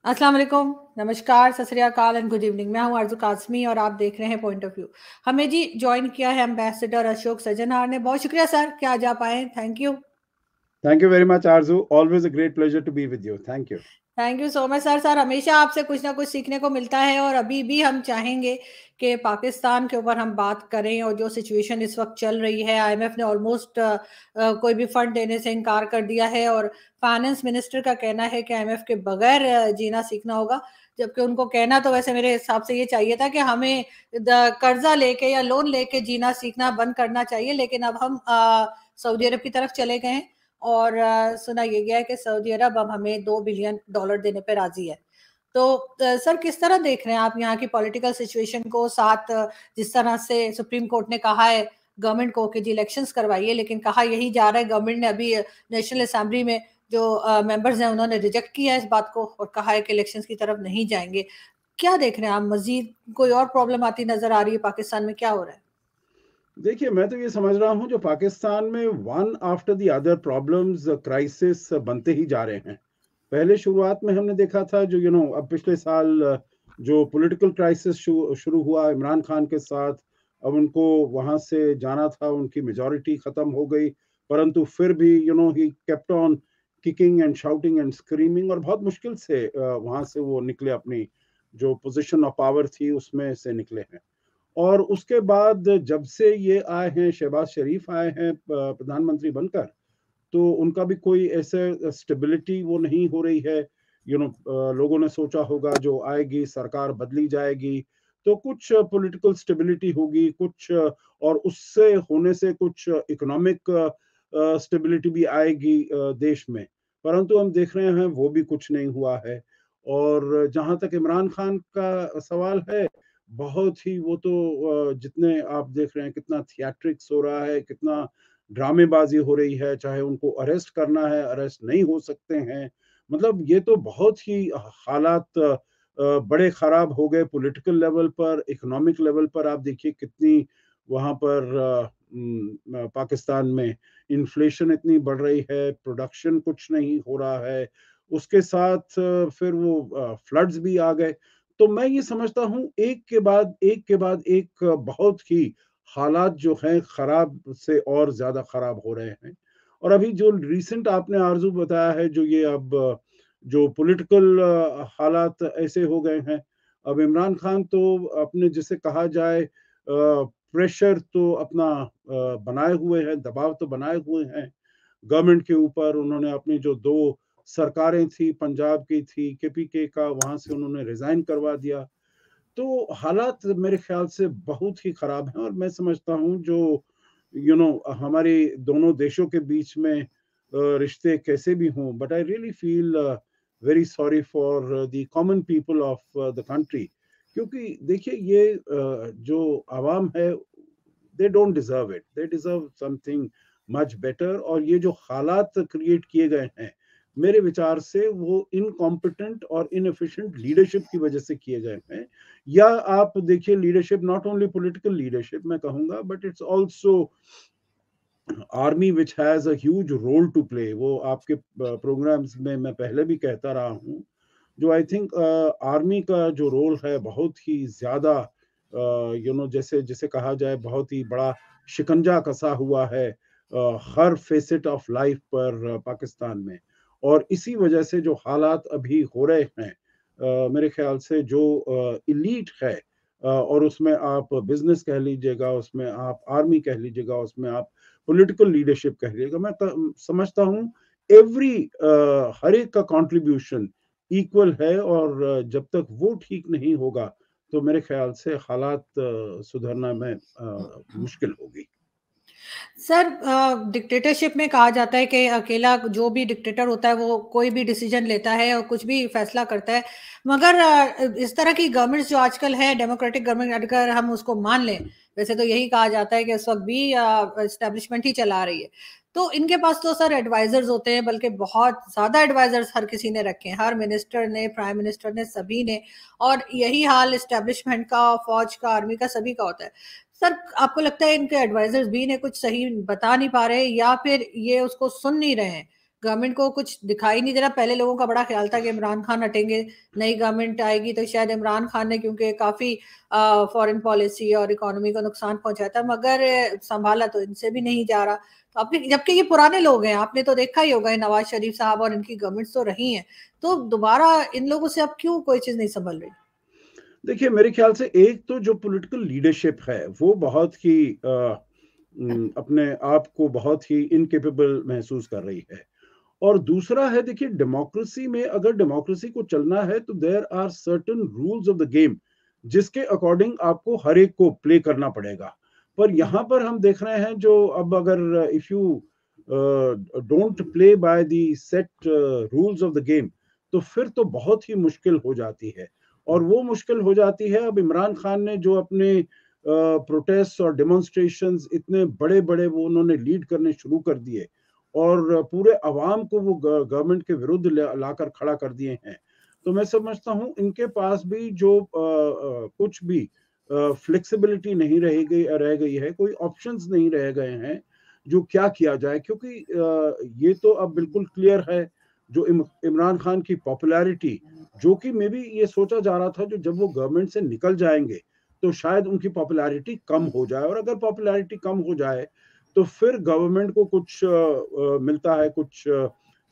अस्सलाम वालेकुम, नमस्कार, सत श्री अकाल एंड गुड इवनिंग। मैं हूं आरज़ू काज़मी और आप देख रहे हैं पॉइंट ऑफ व्यू। हमें जी जॉइन किया है एम्बेसडर अशोक सजनहार ने। बहुत शुक्रिया सर कि आज आप आए, thank you. Thank you very much, Arzu. Always a great pleasure to be with you. Thank you. Thank you so much sir. Sir हमेशा आपसे कुछ ना कुछ सीखने को मिलता है और अभी भी हम चाहेंगे कि पाकिस्तान के ऊपर हम बात करें और जो सिचुएशन इस वक्त चल रही है। आईएमएफ ने ऑलमोस्ट कोई भी फंड देने से इनकार कर दिया है और फाइनेंस मिनिस्टर का कहना है कि आईएमएफ के बगैर जीना सीखना होगा, जबकि उनको कहना तो वैसे मेरे हिसाब से ये चाहिए था कि हमें कर्जा लेके या लोन लेके जीना सीखना बंद करना चाहिए। लेकिन अब हम सऊदी अरब की तरफ चले गए हैं और सुना ये गया है कि सऊदी अरब अब हमें $2 बिलियन देने पे राजी है। तो सर किस तरह देख रहे हैं आप यहाँ की पॉलिटिकल सिचुएशन को, साथ जिस तरह से सुप्रीम कोर्ट ने कहा है गवर्नमेंट को कि जी इलेक्शंस करवाइए, लेकिन कहा यही जा रहा है गवर्नमेंट ने अभी नेशनल असेंबली में जो मेंबर्स हैं उन्होंने रिजेक्ट किया है इस बात को और कहा है कि इलेक्शंस की तरफ नहीं जाएंगे। क्या देख रहे हैं आप? मजीद कोई और प्रॉब्लम आती नजर आ रही है पाकिस्तान में? क्या हो रहा है? देखिए, मैं तो ये समझ रहा हूँ जो पाकिस्तान में one after the other problems crisis बनते ही जा रहे हैं। पहले शुरुआत में हमने देखा था जो अब पिछले साल जो पॉलिटिकल क्राइसिस शुरू हुआ इमरान खान के साथ। अब उनको वहां से जाना था, उनकी मेजॉरिटी खत्म हो गई, परंतु फिर भी he kept on kicking and shouting and screaming और बहुत मुश्किल से वहां से वो निकले, अपनी जो पोजीशन ऑफ पावर थी उसमें से निकले हैं। और उसके बाद जब से ये आए हैं, शहबाज शरीफ आए हैं प्रधानमंत्री बनकर, तो उनका भी कोई ऐसे स्टेबिलिटी वो नहीं हो रही है। लोगों ने सोचा होगा जो आएगी सरकार बदली जाएगी तो कुछ पॉलिटिकल स्टेबिलिटी होगी, कुछ और उससे होने से कुछ इकोनॉमिक स्टेबिलिटी भी आएगी देश में। परंतु हम देख रहे हैं वो भी कुछ नहीं हुआ है। और जहां तक इमरान खान का सवाल है, बहुत ही वो तो जितने आप देख रहे हैं कितना थिएट्रिक्स हो रहा है, कितना ड्रामेबाजी हो रही है, चाहे उनको अरेस्ट करना है अरेस्ट नहीं हो सकते हैं। मतलब ये तो बहुत ही हालात बड़े खराब हो गए पॉलिटिकल लेवल पर, इकोनॉमिक लेवल पर। आप देखिए कितनी वहां पर पाकिस्तान में इन्फ्लेशन इतनी बढ़ रही है, प्रोडक्शन कुछ नहीं हो रहा है, उसके साथ फिर वो फ्लड्स भी आ गए। तो मैं ये समझता हूँ एक बहुत ही हालात जो हैं खराब से और ज्यादा खराब हो रहे हैं। और अभी जो रिसेंट आपने आरजू बताया है, जो ये अब जो पॉलिटिकल हालात ऐसे हो गए हैं, अब इमरान खान तो अपने जिसे कहा जाए प्रेशर तो अपना बनाए हुए हैं, दबाव तो बनाए हुए हैं गवर्नमेंट के ऊपर। उन्होंने अपनी जो दो सरकारें थी, पंजाब की थी केपीके का, वहां से उन्होंने रिजाइन करवा दिया। तो हालात मेरे ख्याल से बहुत ही खराब हैं। और मैं समझता हूँ जो हमारे दोनों देशों के बीच में रिश्ते कैसे भी हों, but I really feel very sorry for the common people of the country. क्योंकि देखिए ये जो आवाम है, they don't deserve it, they deserve something much better. और ये जो हालात क्रिएट किए गए हैं, मेरे विचार से वो इनकॉम्पिटेंट और इनएफिशिएंट लीडरशिप की वजह से किए गए हैं। या आप देखिए leadership, not only political leadership मैं कहूंगा, but it's also army which has a huge role to play. वो आपके प्रोग्राम्स में मैं पहले भी कहता रहा हूँ, जो आई थिंक आर्मी का जो रोल है बहुत ही ज्यादा जैसे जिसे कहा जाए बहुत ही बड़ा शिकंजा कसा हुआ है हर फेसेट ऑफ लाइफ पर पाकिस्तान में। और इसी वजह से जो हालात अभी हो रहे हैं, मेरे ख्याल से जो इलीट है, और उसमें आप बिजनेस कह लीजिएगा, उसमें आप आर्मी कह लीजिएगा, उसमें आप पॉलिटिकल लीडरशिप कह लीजिएगा, मैं समझता हूँ एवरी हर एक का कंट्रीब्यूशन इक्वल है। और जब तक वो ठीक नहीं होगा तो मेरे ख्याल से हालात सुधरना में मुश्किल होगी। सर डिक्टेटरशिप में कहा जाता है कि अकेला जो भी डिक्टेटर होता है वो कोई भी डिसीजन लेता है और कुछ भी फैसला करता है। मगर इस तरह की गवर्नमेंट्स जो आजकल है, डेमोक्रेटिक गवर्नमेंट अगर हम उसको मान लें, वैसे तो यही कहा जाता है कि इस वक्त भी एस्टेब्लिशमेंट ही चला रही है, तो इनके पास तो सर एडवाइजर्स होते हैं, बल्कि बहुत ज्यादा एडवाइजर्स हर किसी ने रखे हैं, हर मिनिस्टर ने, प्राइम मिनिस्टर ने, सभी ने। और यही हाल एस्टेब्लिशमेंट का, फौज का, आर्मी का, सभी का होता है। सर आपको लगता है इनके एडवाइजर्स भी इन्हें कुछ सही बता नहीं पा रहे या फिर ये उसको सुन नहीं रहे हैं? गवर्नमेंट को कुछ दिखाई नहीं दे रहा। पहले लोगों का बड़ा ख्याल था कि इमरान खान हटेंगे, नई गवर्नमेंट आएगी तो शायद इमरान खान ने, क्योंकि काफी फॉरेन पॉलिसी और इकोनॉमी को नुकसान पहुंचाया था, मगर संभाला तो इनसे भी नहीं जा रहा। तो आपने, जबकि ये पुराने लोग हैं, आपने तो देखा ही होगा नवाज शरीफ साहब और इनकी गवर्नमेंट तो रही है, तो दोबारा इन लोगों से अब क्यों कोई चीज नहीं संभल रही? देखिए, मेरे ख्याल से एक तो जो पॉलिटिकल लीडरशिप है वो बहुत ही अपने आप को बहुत ही इनकेपेबल महसूस कर रही है। और दूसरा है, देखिए, डेमोक्रेसी में अगर डेमोक्रेसी को चलना है तो there are certain rules of the game जिसके अकॉर्डिंग आपको हर एक को प्ले करना पड़ेगा। पर यहाँ पर हम देख रहे हैं जो अब अगर if you don't play by the set rules of the game तो फिर तो बहुत ही मुश्किल हो जाती है। और वो मुश्किल हो जाती है। अब इमरान खान ने जो अपने प्रोटेस्ट और डेमोन्स्ट्रेशंस इतने बड़े बड़े वो उन्होंने लीड करने शुरू कर दिए और पूरे अवाम को वो गवर्नमेंट के विरुद्ध लाकर खड़ा कर दिए हैं। तो मैं समझता हूँ इनके पास भी जो कुछ भी फ्लेक्सिबिलिटी नहीं रह गई है, कोई ऑप्शंस नहीं रह गए हैं जो क्या किया जाए, क्योंकि ये तो अब बिल्कुल क्लियर है जो इमरान खान की पॉपुलैरिटी, जो कि मे भी ये सोचा जा रहा था जो जब वो गवर्नमेंट से निकल जाएंगे तो शायद उनकी पॉपुलैरिटी कम हो जाए, और अगर पॉपुलैरिटी कम हो जाए तो फिर गवर्नमेंट को कुछ मिलता है, कुछ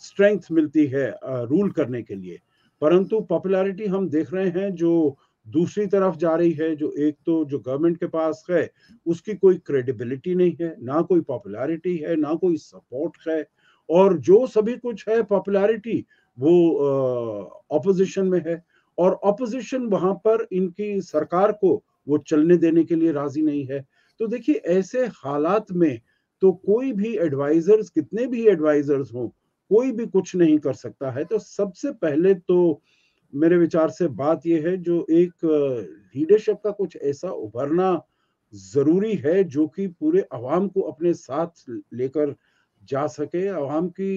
स्ट्रेंथ मिलती है रूल करने के लिए। परंतु पॉपुलैरिटी हम देख रहे हैं जो दूसरी तरफ जा रही है, जो एक तो जो गवर्नमेंट के पास है उसकी कोई क्रेडिबिलिटी नहीं है, ना कोई पॉपुलैरिटी है, ना कोई सपोर्ट है, और जो सभी कुछ है पॉपुलैरिटी वो ऑपोजिशन में है, और ऑपोजिशन वहां पर इनकी सरकार को वो चलने देने के लिए राजी नहीं है। तो देखिए, ऐसे हालात में तो कोई भी एडवाइजर्स, कितने भी एडवाइजर्स हों, कोई भी कुछ नहीं कर सकता है। तो सबसे पहले तो मेरे विचार से बात यह है जो एक लीडरशिप का कुछ ऐसा उभरना जरूरी है जो कि पूरे अवाम को अपने साथ लेकर जा सके, अवाम की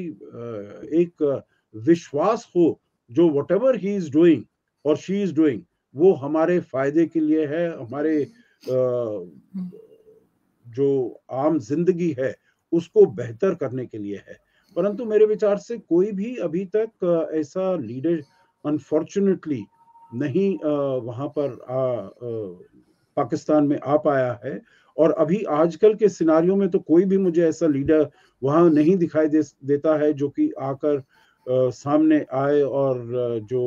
एक विश्वास हो जो व्हाटएवर ही इज डूइंग और शी इज डूइंग वो हमारे फायदे के लिए है, हमारे जो आम जिंदगी है उसको बेहतर करने के लिए है। परंतु मेरे विचार से कोई भी अभी तक ऐसा लीडर अनफॉर्चुनेटली नहीं वहां पर पाकिस्तान में आ पाया है। और अभी आजकल के सिनारियों में तो कोई भी मुझे ऐसा लीडर वहां नहीं दिखाई देता है जो कि आकर सामने आए और जो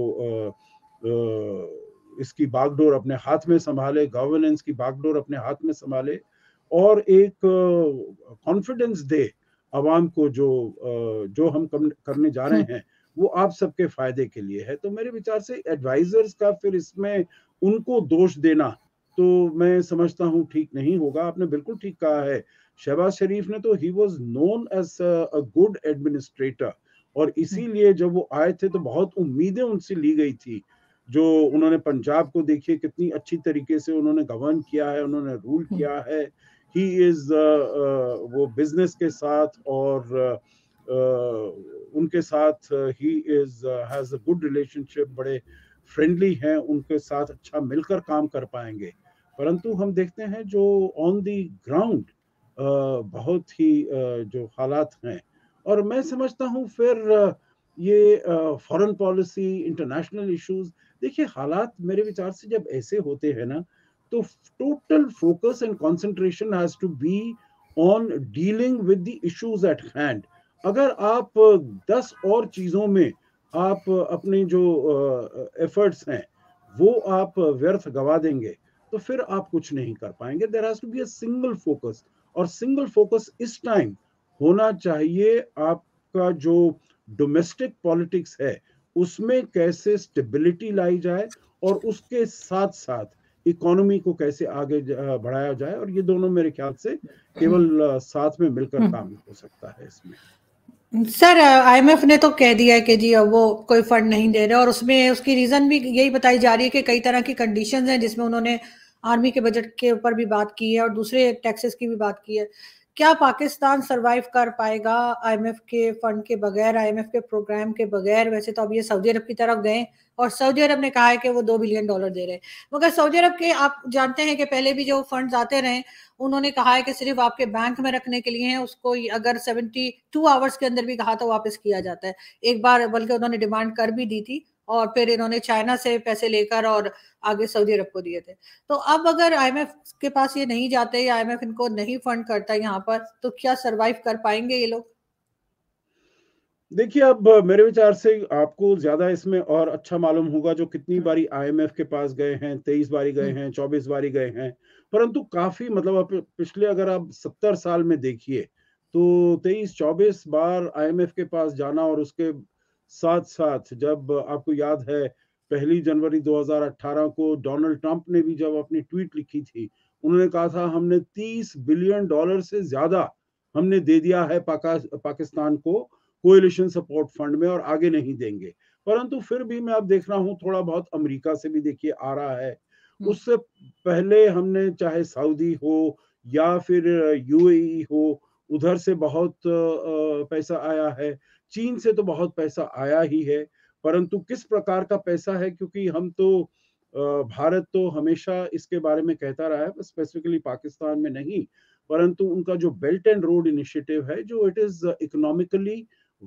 इसकी बागडोर अपने हाथ में संभाले, गवर्नेंस की बागडोर अपने हाथ में संभाले और एक कॉन्फिडेंस दे अवाम को जो हम करने जा रहे हैं वो आप सबके फायदे के लिए है। तो मेरे विचार से एडवाइजर्स का फिर इसमें उनको दोष देना तो मैं समझता हूँ ठीक नहीं होगा। आपने बिल्कुल ठीक कहा है, शहबाज शरीफ ने तो he was known as a good administrator, और इसीलिए जब वो आए थे तो बहुत उम्मीदें उनसे ली गई थी। जो उन्होंने पंजाब को देखिए कितनी अच्छी तरीके से उन्होंने गवर्न किया है, उन्होंने रूल किया है। ही इज वो बिजनेस के साथ और उनके साथ he is has a good relationship, बड़े फ्रेंडली हैं, उनके साथ अच्छा मिलकर काम कर पाएंगे। परंतु हम देखते हैं जो ऑन द ग्राउंड बहुत ही जो हालात हैं, और मैं समझता हूँ फिर ये फॉरेन पॉलिसी, इंटरनेशनल इश्यूज, देखिए हालात मेरे विचार से जब ऐसे होते हैं ना तो total focus and concentration has to be on dealing with the issues at hand. अगर आप 10 और चीजों में आप अपने जो एफर्ट्स हैं वो आप व्यर्थ गवा देंगे तो फिर आप कुछ नहीं कर पाएंगे। There has to be a single focus, और सिंगल फोकस इस टाइम होना चाहिए आपका जो डोमेस्टिक पॉलिटिक्स है उसमें कैसे स्टेबिलिटी लाई जाए और उसके साथ साथ इकोनॉमी को कैसे आगे बढ़ाया जाए, और ये दोनों मेरे ख्याल से केवल साथ में मिलकर काम हो सकता है इसमें। सर आईएमएफ ने तो कह दिया है कि जी अब वो कोई फंड नहीं दे रहे, और उसमें उसकी रीजन भी यही बताई जा रही है कि कई तरह की कंडीशंस हैं, जिसमें उन्होंने आर्मी के बजट के ऊपर भी बात की है और दूसरे टैक्सेस की भी बात की है। क्या पाकिस्तान सरवाइव कर पाएगा आईएमएफ के फंड के बगैर, आईएमएफ के प्रोग्राम के बगैर? वैसे तो अब ये सऊदी अरब की तरफ गए और सऊदी अरब ने कहा है कि वो $2 बिलियन दे रहे हैं, मगर सऊदी अरब के आप जानते हैं कि पहले भी जो फंड्स आते रहे उन्होंने कहा है कि सिर्फ आपके बैंक में रखने के लिए है, उसको अगर 72 आवर्स के अंदर भी कहा तो वापस किया जाता है। एक बार बल्कि उन्होंने डिमांड कर भी दी थी और फिर इन्होंने चाइना से पैसे लेकर और आगे सऊदी अरब को दिए थे। तो अब अगर आईएमएफ के पास ये नहीं जाते या आईएमएफ इनको नहीं फंड करता यहाँ पर, तो क्या सरवाइव कर पाएंगे ये लोग? देखिए, अब मेरे विचार से आपको ज्यादा इसमें और अच्छा मालूम होगा जो कितनी बारी आईएमएफ के पास गए हैं। 23 बारी गए हैं, 24 बारी गए हैं, परंतु काफी मतलब आप पिछले अगर आप 70 साल में देखिए तो 23-24 बार आईएमएफ के पास जाना, और उसके साथ साथ जब आपको याद है 1 जनवरी 2018 को डोनाल्ड ट्रंप ने भी जब अपनी ट्वीट लिखी थी, उन्होंने कहा था हमने $30 बिलियन से ज्यादा हमने दे दिया है पाकिस्तान को कोएलिशन सपोर्ट फंड में, और आगे नहीं देंगे। परंतु फिर भी मैं अब देख रहा हूँ थोड़ा बहुत अमेरिका से भी देखिए आ रहा है। उससे पहले हमने चाहे सऊदी हो या फिर यूएई हो, उधर से बहुत पैसा आया है। चीन से तो बहुत पैसा आया ही है, परंतु किस प्रकार का पैसा है, क्योंकि हम तो भारत तो हमेशा इसके बारे में कहता रहा है, स्पेसिफिकली पाकिस्तान में नहीं, परंतु उनका जो बेल्ट एंड रोड इनिशिएटिव है, जो इट इज इकोनॉमिकली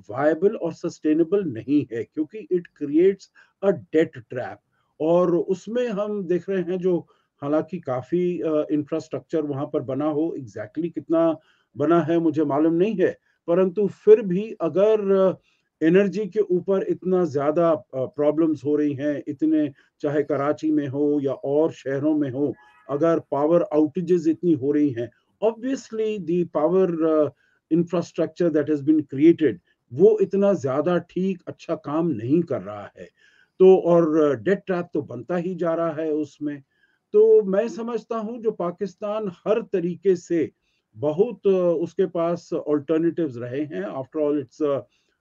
वायबल और सस्टेनेबल नहीं है, क्योंकि it creates a debt trap. और उसमें हम देख रहे हैं जो हालांकि काफी इंफ्रास्ट्रक्चर वहां पर बना हो, एग्जैक्टली कितना बना है मुझे मालूम नहीं है, परंतु फिर भी अगर एनर्जी के ऊपर इतना ज्यादा प्रॉब्लम्स हो रही हैं, इतने चाहे कराची में हो या और शहरों में हो, अगर पावर आउटेजेस इतनी हो रही हैं, obviously the power infrastructure that has been created वो इतना ज्यादा ठीक अच्छा काम नहीं कर रहा है। तो और डेट ट्रैप तो बनता ही जा रहा है उसमें। तो मैं समझता हूं जो पाकिस्तान हर तरीके से बहुत उसके पास ऑल्टरनेटिव्स रहे हैं। After all it's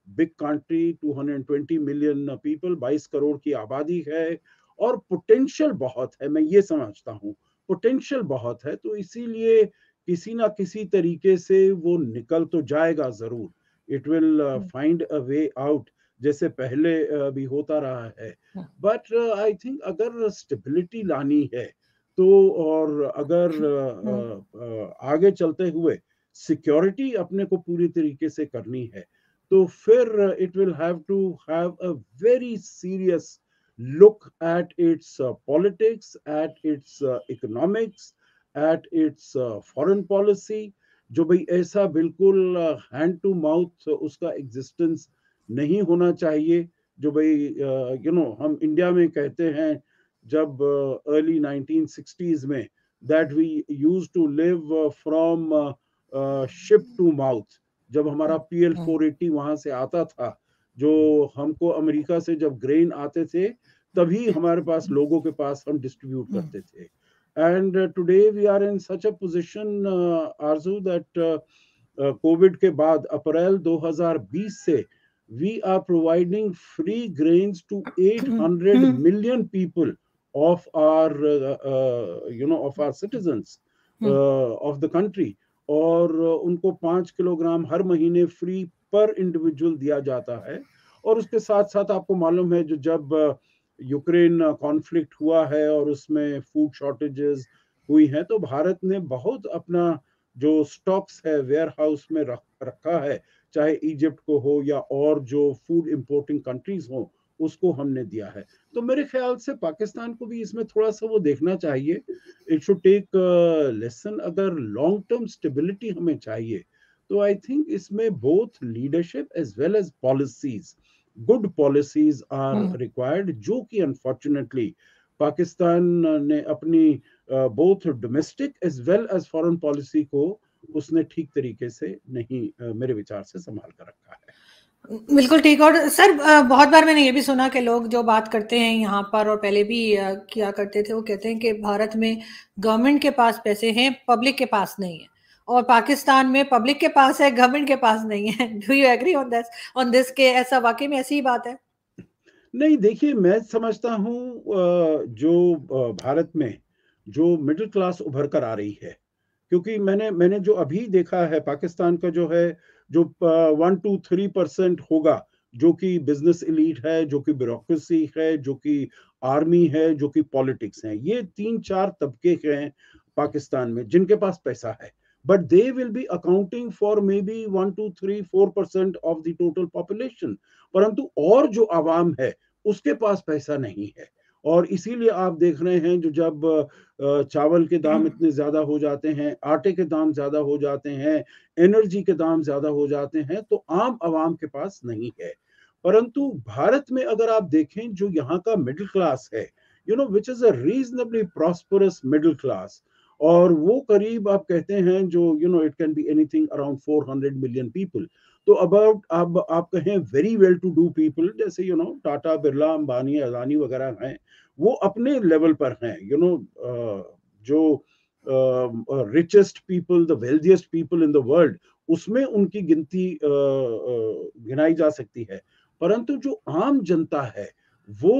big country, 220 million people, 22 crore की आबादी है, और पोटेंशियल बहुत है। मैं ये समझता हूँ पोटेंशियल बहुत है, तो इसीलिए किसी ना किसी तरीके से वो निकल तो जाएगा जरूर। It will find a way out, जैसे पहले भी होता रहा है। बट आई थिंक अगर स्टेबिलिटी लानी है तो, और अगर आगे चलते हुए सिक्योरिटी अपने को पूरी तरीके से करनी है, तो फिर it will have to have a very serious look at its politics, at its economics, at its foreign policy, जो भाई ऐसा बिल्कुल हैंड टू माउथ उसका एग्जिस्टेंस नहीं होना चाहिए। जो भाई हम इंडिया में कहते हैं जब अर्ली 1960s में that we use to live from ship to mouth, जब हमारा PL-480 वहां से आता था, जो हमको अमेरिका से जब ग्रेन आते थे तभी हमारे पास लोगों के पास हम डिस्ट्रीब्यूट करते थे। And today we are in such a position आरजू दैट कोविड के बाद अप्रैल 2020 से we are providing free grains to 800 million people of our of our citizens of the country, और उनको 5 किलोग्राम हर महीने फ्री पर इंडिविजुअल दिया जाता है। और उसके साथ साथ आपको मालूम है जो जब यूक्रेन कॉन्फ्लिक्ट हुआ है और उसमें फूड शॉर्टेजेस हुई हैं, तो भारत ने बहुत अपना जो स्टॉक्स है वेयर हाउस में रखा है, चाहे इजिप्ट को हो या और जो फूड इंपोर्टिंग कंट्रीज हो, उसको हमने दिया है। तो मेरे ख्याल से पाकिस्तान को भी इसमें थोड़ा सा वो देखना चाहिए। It should take lesson. अगर लॉन्ग टर्म स्टेबिलिटी हमें चाहिए तो आई थिंक इसमें both leadership as well as policies, good policies are required, जो कि अनफॉर्चुनेटली पाकिस्तान ने अपनी both domestic as well as foreign policy को उसने ठीक तरीके से नहीं मेरे विचार से संभाल कर रखा है। बिल्कुल ठीक। और सर बहुत बार मैंने ये भी सुना कि लोग जो बात करते हैं यहाँ पर और पहले भी किया करते थे, वो कहते हैं कि भारत में गवर्नमेंट के पास पैसे हैं, पब्लिक के पास नहीं है, और पाकिस्तान में पब्लिक के पास है, गवर्नमेंट के पास नहीं है। Do you agree on this के ऐसा वाकई में ऐसी ही बात है? नहीं, देखिए मैं समझता हूँ जो भारत में जो मिडिल क्लास उभर कर आ रही है, क्योंकि मैंने जो अभी देखा है पाकिस्तान का जो है, जो 1 to 3% होगा, जो कि बिजनेस एलीट है, जो कि ब्यूरोक्रेसी है, जो कि आर्मी है, जो कि पॉलिटिक्स है, ये 3-4 तबके हैं पाकिस्तान में जिनके पास पैसा है, but they will be accounting for may be 1 to 3-4% of the total population. परंतु और जो आवाम है उसके पास पैसा नहीं है, और इसीलिए आप देख रहे हैं जो जब चावल के दाम इतने ज्यादा हो जाते हैं, आटे के दाम ज्यादा हो जाते हैं, एनर्जी के दाम ज्यादा हो जाते हैं, तो आम आवाम के पास नहीं है। परंतु भारत में अगर आप देखें, जो यहाँ का मिडिल क्लास है, which is a reasonably prosperous middle class, और वो करीब आप कहते हैं जो it can be anything around 400 million people. तो अबाउट अब आप कहें very well to do people, जैसे टाटा, बिरला, अंबानी, अदानी वगैरह हैं, वो अपने लेवल पर हैं, जो richest people, the wealthiest people in the world, उसमें उनकी गिनती गिनाई जा सकती है। परंतु जो आम जनता है वो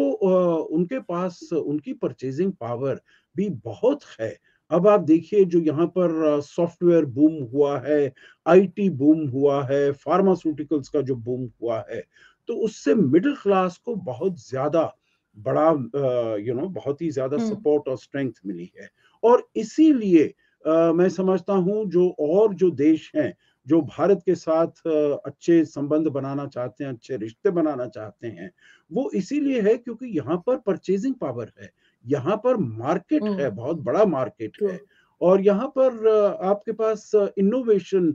उनके पास उनकी परचेजिंग पावर भी बहुत है। अब आप देखिए जो यहाँ पर सॉफ्टवेयर बूम हुआ है, आईटी बूम हुआ है, फार्मास्यूटिकल्स का जो बूम हुआ है, तो उससे मिडिल क्लास को बहुत ज्यादा बड़ा बहुत ही ज्यादा सपोर्ट और स्ट्रेंथ मिली है। और इसीलिए मैं समझता हूँ जो देश हैं जो भारत के साथ अच्छे संबंध बनाना चाहते हैं, अच्छे रिश्ते बनाना चाहते हैं, वो इसीलिए है क्योंकि यहाँ पर परचेजिंग पावर है, यहाँ पर मार्केट है, बहुत बड़ा मार्केट है, और यहाँ पर आपके पास इनोवेशन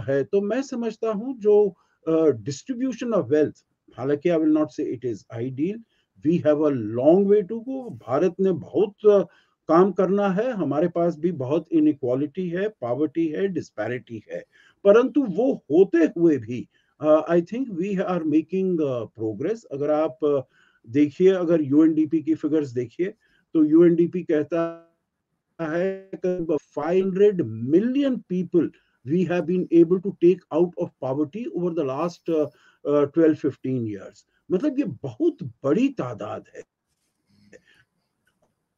है। तो मैं समझता हूँ जो डिस्ट्रीब्यूशन ऑफ वेल्थ, हालांकि I will not say it is ideal, we have a long way to go, Bharat ने बहुत काम करना है, हमारे पास भी बहुत इनइक्वालिटी है, पॉवर्टी है, डिस्पैरिटी है, परंतु वो होते हुए भी I think we are making progress. अगर आप देखिए, अगर यूएनडीपी की फिगर्स देखिए, तो यूएनडीपी कहता है 500 million people we have been able to take out of poverty over the last 12-15 years। मतलब ये बहुत बड़ी तादाद है।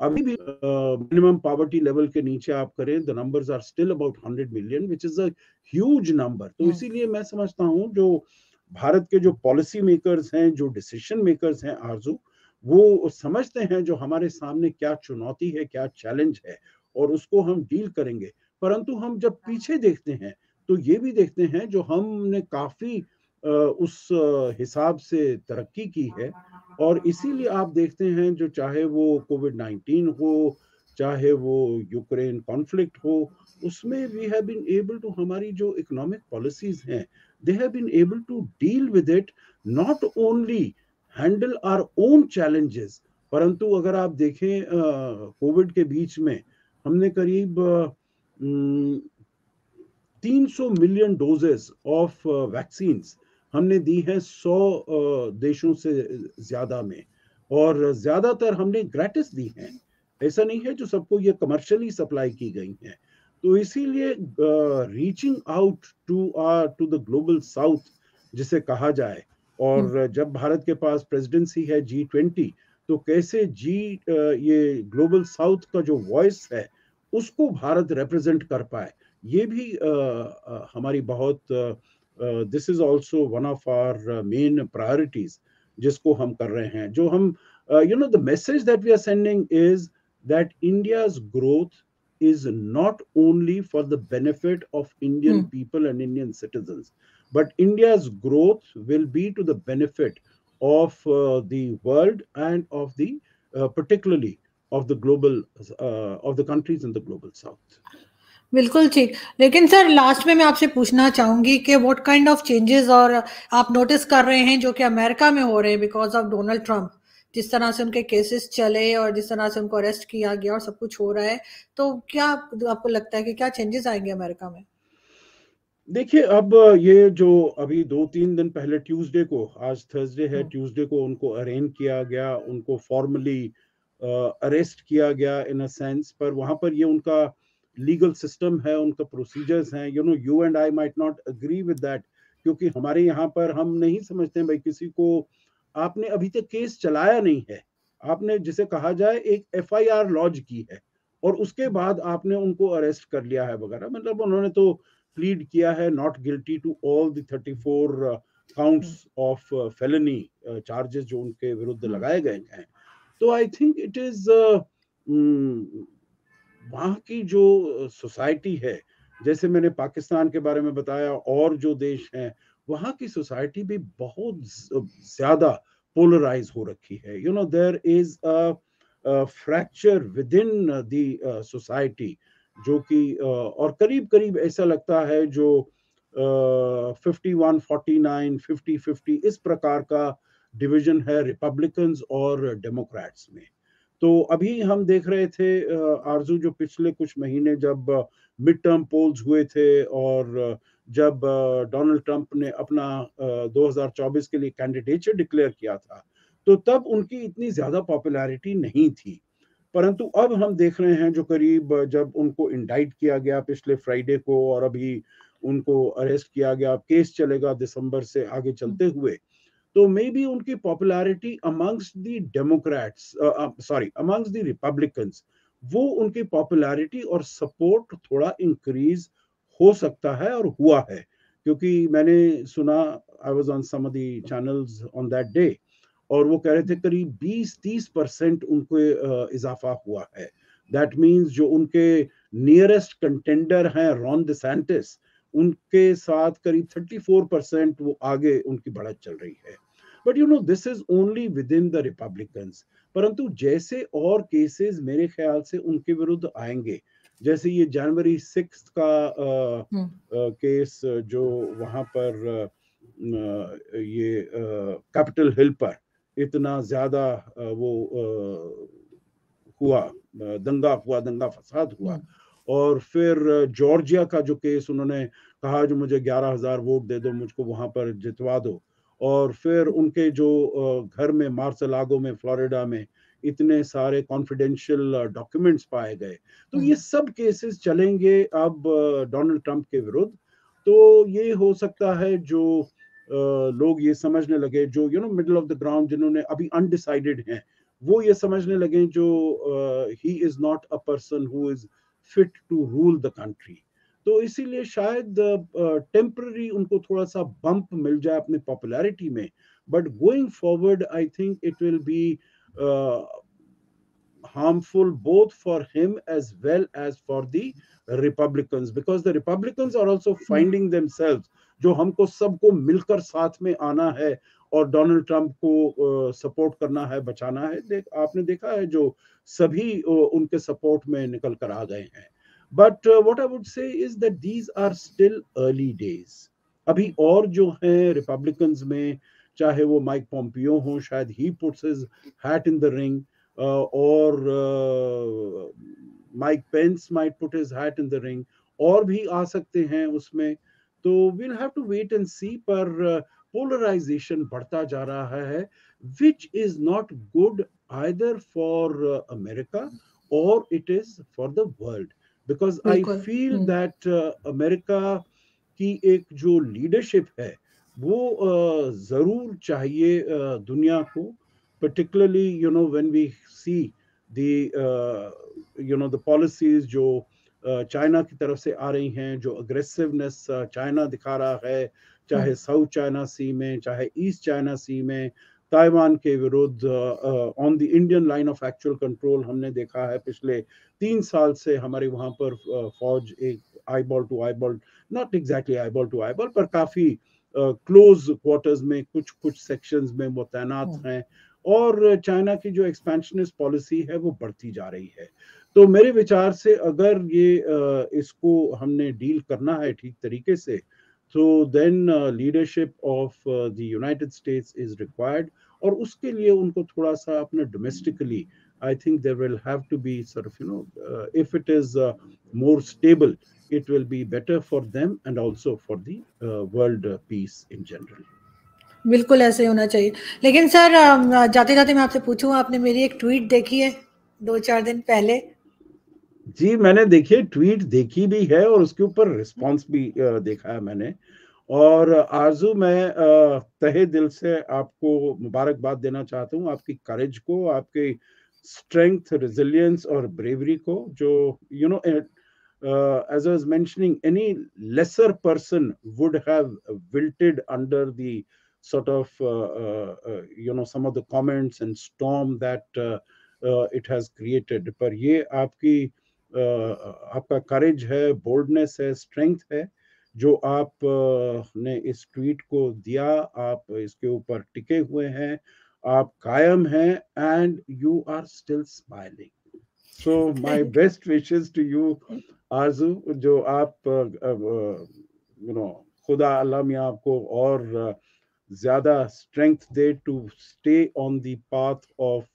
अभी भी मिनिमम पॉवर्टी लेवल के नीचे आप करें, the numbers are still about 100 million, which is a huge number. तो इसीलिए मैं समझता हूँ जो भारत के जो पॉलिसी मेकर्स हैं, जो डिसीजन मेकर्स हैं आरजू, वो समझते हैं जो हमारे सामने क्या चुनौती है, क्या चैलेंज है, और उसको हम डील करेंगे। परंतु हम जब पीछे देखते हैं तो ये भी देखते हैं जो हमने काफी उस हिसाब से तरक्की की है, और इसीलिए आप देखते हैं जो चाहे वो कोविड-19 हो, चाहे वो यूक्रेन कॉन्फ्लिक्ट हो, उसमें we have been able to, हमारी जो इकोनॉमिक पॉलिसीज हैं, they have been able to deal with it, not only handle our own challenges. परंतु अगर आप देखें कोविड के बीच में हमने करीब 300 मिलियन डोजेस ऑफ वैक्सीन हमने दी हैं 100 देशों से ज्यादा में, और ज्यादातर हमने ग्रेटिस दी हैं। ऐसा नहीं है जो सबको ये कमर्शियली सप्लाई की गई हैं। तो इसीलिए reaching out to the Global South जिसे कहा जाए, और जब भारत के पास प्रेसिडेंसी है G20, तो कैसे ये ग्लोबल साउथ का जो वॉइस है उसको भारत रिप्रेजेंट कर पाए, ये भी हमारी बहुत this is also one of our main priorities जिसको हम कर रहे हैं। जो हम the message that we are sending is that India's growth is not only for the benefit of Indian people and Indian citizens, but India's growth will be to the benefit of the world and of the particularly of the global of the countries in the global south। बिल्कुल ठीक। लेकिन sir last में मैं आपसे पूछना चाहूंगी कि what kind of changes और आप नोटिस कर रहे हैं जो कि अमेरिका में हो रहे हैं बिकॉज ऑफ डोनाल्ड ट्रंप, जिस तरह से उनके केसेस चले और जिस तरह से उनको अरेस्ट किया गया और सब कुछ हो रहा है, तो क्या आपको लगता है कि क्या चेंजेस आएंगे अमेरिका में? देखिए, अब ये जो अभी 2-3 दिन पहले ट्यूसडे को, आज थर्सडे है, ट्यूसडे को उनको अरेन किया गया, उनको फॉर्मली अरेस्ट किया गया इन अ सेंस, पर वहां पर ये उनका लीगल सिस्टम है, उनका प्रोसीजर्स हैं। You and I might not agree with that, क्योंकि हमारे यहाँ पर हम नहीं समझते भाई किसी को, आपने अभी तक केस चलाया नहीं है, आपने जिसे कहा जाए एक FIR लॉन्च की है, और उसके बाद आपने उनको अरेस्ट कर लिया है वगैरह, मतलब उन्होंने तो प्लीड किया है not guilty to all the 34 counts of felony charges जो उनके विरुद्ध लगाए गए हैं। तो आई थिंक इट इज वहाँ की जो सोसाइटी है, जैसे मैंने पाकिस्तान के बारे में बताया और जो देश हैं, वहाँ की सोसाइटी भी बहुत ज्यादा पोलराइज हो रखी है। You know there is a fracture within the society, जो कि और करीब करीब ऐसा लगता है जो 51-49, 50-50 इस प्रकार का डिवीजन है रिपब्लिकन्स और डेमोक्रेट्स में। तो अभी हम देख रहे थे आरजू, जो पिछले कुछ महीने जब मिड टर्म पोल्स हुए थे और जब डोनाल्ड ट्रंप ने अपना 2024 के लिए कैंडिडेचर डिक्लेयर किया था, तो तब उनकी इतनी ज्यादा पॉपुलैरिटी नहीं थी। परंतु अब हम देख रहे हैं जो करीब जब उनको इंडाइट किया गया पिछले फ्राइडे को और अभी उनको अरेस्ट किया गया, केस चलेगा दिसंबर से आगे चलते हुए, तो मे बी उनकी popularity amongst the Democrats, sorry amongst the Republicans, वो उनकी पॉपुलैरिटी और सपोर्ट थोड़ा इंक्रीज हो सकता है और हुआ है। क्योंकि मैंने सुना, I was on some of the channels on that day, और वो कह रहे थे करीब 20-30% उनको इजाफा हुआ है। दैट मीन्स जो उनके नियरेस्ट कंटेंडर हैं रॉन डिसैंटिस, उनके साथ करीब 34% वो आगे उनकी बढ़त चल रही है। But you know this is only with in the Republicans. परंतु जैसे और केसेस मेरे ख्याल से उनके विरुद्ध आएंगे, जैसे ये जनवरी 6 का केस जो वहां पर ये कैपिटल हिल पर इतना ज्यादा वो हुआ, दंगा फसाद हुआ, और फिर जॉर्जिया का जो केस उन्होंने कहा जो मुझे 11,000 वोट दे दो, मुझको वहां पर जितवा दो, और फिर उनके जो घर में मार्सलागो में फ्लोरिडा में इतने सारे कॉन्फिडेंशियल डॉक्यूमेंट्स पाए गए। तो ये सब केसेस चलेंगे अब डोनाल्ड ट्रंप के विरुद्ध। तो ये हो सकता है जो लोग ये समझने लगे, जो you know middle of the ground जिन्होंने अभी अनडिसाइडेड हैं, वो ये समझने लगे जो he is not a person who is fit to rule the country. तो इसीलिए शायद टेम्पररी उनको थोड़ा सा बम्प मिल जाए अपनी पॉपुलैरिटी में, but going forward I think it will be harmful both for him as well as for the Republicans, because the Republicans are also finding themselves, जो हमको सबको मिलकर साथ में आना है और डोनाल्ड ट्रंप को सपोर्ट करना है, बचाना है। आपने देखा है जो सभी उनके सपोर्ट में निकल कर आ गए हैं। But what I would say is that these are still early days. अभी और जो हैं रिपब्लिकन्स में, चाहे वो माइक पोम्पियो हो, शायद he puts his hat in the ring, or Mike Pence might put his hat in the ring, और भी आ सकते हैं उसमें। तो we'll have to wait and see, पर polarization बढ़ता जा रहा है, which is not good either for America or it is for the world, because I feel that America की एक जो लीडरशिप है वो जरूर चाहिए दुनिया को, particularly you know when we see the you know the policies जो चाइना की तरफ से आ रही हैं, जो अग्रेसिवनेस चाइना दिखा रहा है, चाहे साउथ चाइना सी में, चाहे ईस्ट चाइना सी में, ताइवान के विरुद्ध on the Indian line of actual control हमने देखा है पिछले 3 साल से हमारे वहां पर फौज एक eyeball to eyeball, not exactly eyeball to eyeball, पर काफी क्लोज क्वार्टर्स में कुछ सेक्शंस में वो तैनात हैं, और चाइना की जो एक्सपेंशनिस्ट पॉलिसी है वो बढ़ती जा रही है। तो मेरे विचार से अगर ये इसको हमने डील करना है ठीक तरीके से, तो then leadership of the United States is required, और उसके लिए उनको थोड़ा सा अपने domestically I think there will have to be sort of you know if it is more stable, it will be better for them and also for the world peace in general. बिल्कुल ऐसे होना चाहिए। लेकिन sir जाते जाते मैं आपसे पूछूं, आपने मेरी एक ट्वीट देखी है 2-4 दिन पहले? जी मैंने देखिए ट्वीट देखी भी है और उसके ऊपर रिस्पांस भी देखा है मैंने। और आरजू मैं तहे दिल से आपको मुबारकबाद देना चाहता हूँ, आपकी करेज को, आपके स्ट्रेंथ, रेजिलियंस और ब्रेवरी को, जो you no as I was mentioning, any lesser person would have wilted under the sort of some of the comments and storm that it has created. पर ये आपका करेज है, बोल्डनेस है, स्ट्रेंथ है, जो आप ने इस ट्वीट को दिया, आप इसके ऊपर टिके हुए हैं, आप कायम हैं, and you are still smiling. So my best wishes to you, आरजू, जो आप खुदा अल्लाह मियाँ आपको और ज्यादा स्ट्रेंथ दे to stay on the path of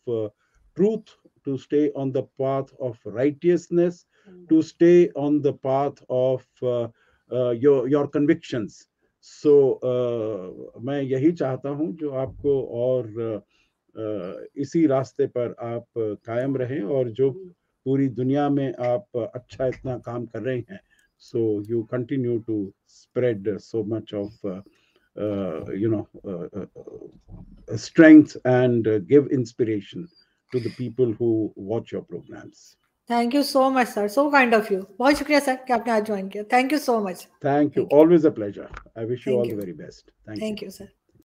truth, to stay on the path of righteousness, to stay on the path of your convictions. So मैं यही चाहता हूँ जो आपको और इसी रास्ते पर आप कायम रहें, और जो पूरी दुनिया में आप अच्छा इतना काम कर रहे हैं, so you continue to spread so much of strength and give inspiration to the people who watch your programs. Thank you so much, sir. So kind of you. बहुत शुक्रिया सर कि आपने आज ज्वाइन किया. Thank you so much. Thank you. Always a pleasure. I wish you all the very best. Thank you, sir.